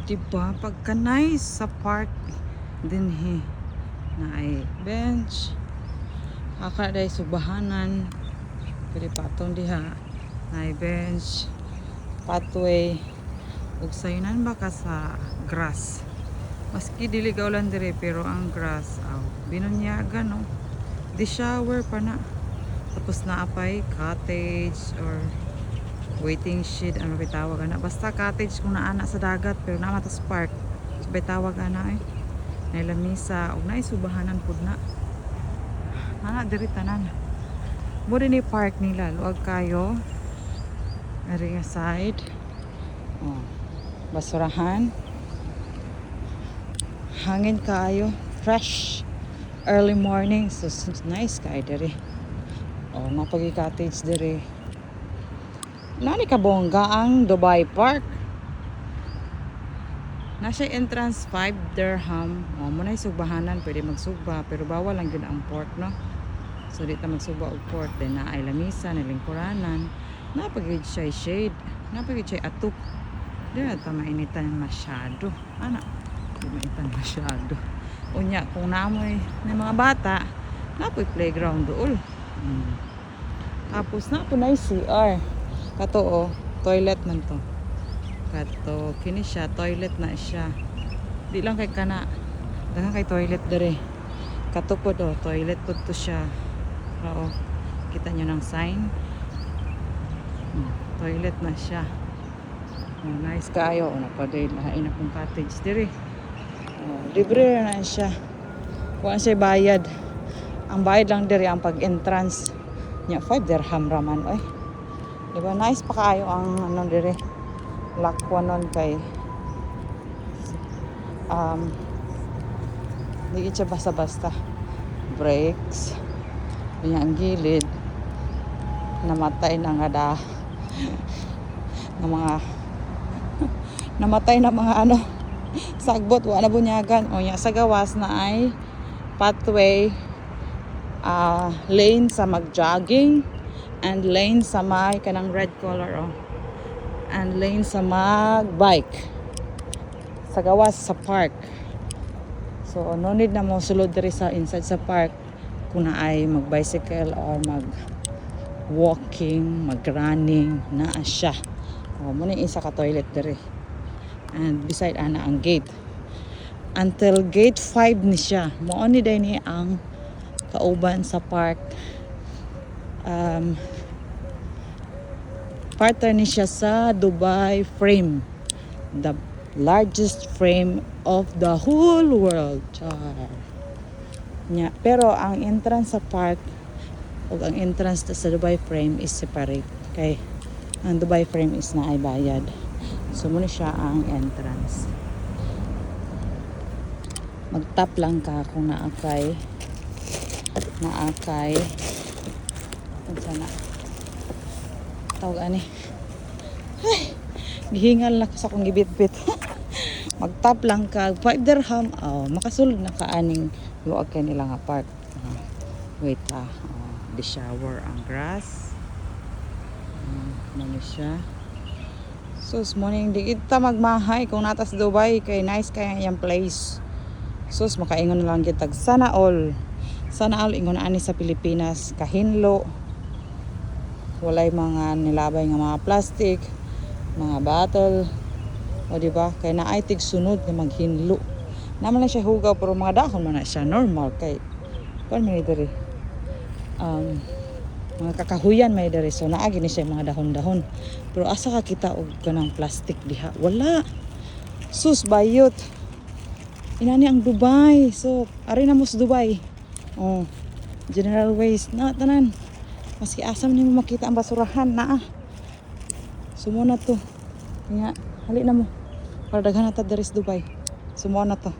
Diba? Pagka nice sa park din na ay bench. Day subahanan. Pwede patong diha. Na ay bench. Pathway. Ug sayunan baka sa grass. Maski dili gaulan dire pero ang grass binunyagan no. Di shower pa na. Tapos naapay cottage or waiting shed ano bitawag ana. Basta cottage kung naana sa dagat pero naama ta sa park. So bitawag ana Nay lamisa ug nay subahanan pud na. Ana diri tanan. Mo ni park nila luag kayo. Ari nga side. Basurahan. Hangin kayo. Fresh. Early morning. So nice kayo diri. Mapagi cottage diri. Nani ka bongga ang Dubai Park. Nasa entrance 5 dirham. Muna subahanan, pwede magsugba pero bawal lang yun ang pork no. So dito magsugba og pork din na ay lamisa, nilingkuranan. Napagid siya shade, napagid siya atuk. Di na ta mainitan masyado. Di mainitan masyado. Unya kung naamoy ng mga bata, napoy playground dool. Tapos na po na CR. Kato toilet man to. Kato kini siya toilet na siya. Di lang kay kana. Daghang kay toilet dere. Kato po toilet po to siya. Kita nyo ng sign. Toilet na siya. Nice kayo. Napaday lahain akong cottage dere. Libre na siya. Kuan siya bayad. Ang bayad lang dere ang pag-entrance. Nya 5 dirham raman oy. Diba nice pa kayo ang ano dire. Lakwa nun kay hindi siya basta-basta. Brakes. Ang gilid. Namatay na nga ng mga namatay na mga sagbot wala na bunyagan. Sa gawas na ay pathway lane sa mag-jogging and lane sa may kanang red color and lane sa mag-bike sa gawas sa park. So no need na mo sulod diri sa inside sa park kung naay mag-bicycle or mag-walking, mag-running naa siya. Muna isa ka toilet diri. And beside ana ang gate. Until gate 5 ni siya. Mao ni day ni ang kauban sa park. Partner ni siya sa Dubai Frame, the largest frame of the whole world. Pero ang entrance sa park o ang entrance sa Dubai Frame is separate. Kay ang Dubai Frame is na ay bayad. So muna siya ang entrance. Mag-tap lang ka kung naakay sana tawag ani gihingal na ko sa kong gibit-bit. Mag-tap lang ka 5 dirham makasulod na ka aning luag kay nila nga park. Wait the shower ang grass siya. Sus morning di kita magmahay kung natas Dubai kay nice kay yung place. Sus makaingon na lang kita sana all ingon ani sa Pilipinas kahinlo. Walay mga nilabay nga mga plastic, mga bottle. Diba? Kay naay tig sunod nga maghinlo. Naman lang siya hugaw pero mga dahon man na siya normal kay kuan may diri. Mga kakahuyan may diri so naagi ni siya mga dahon-dahon. Pero asa ka kita og kanang plastic diha? Wala. Sus bayot. Inani ang Dubai. So ari na mo sa Dubai. General waste na tanan. Maski asam ni mo makita ang basurahan na sumo na to. Hali na mo. Para daghan na ta diri sa Dubai. Sumo na to.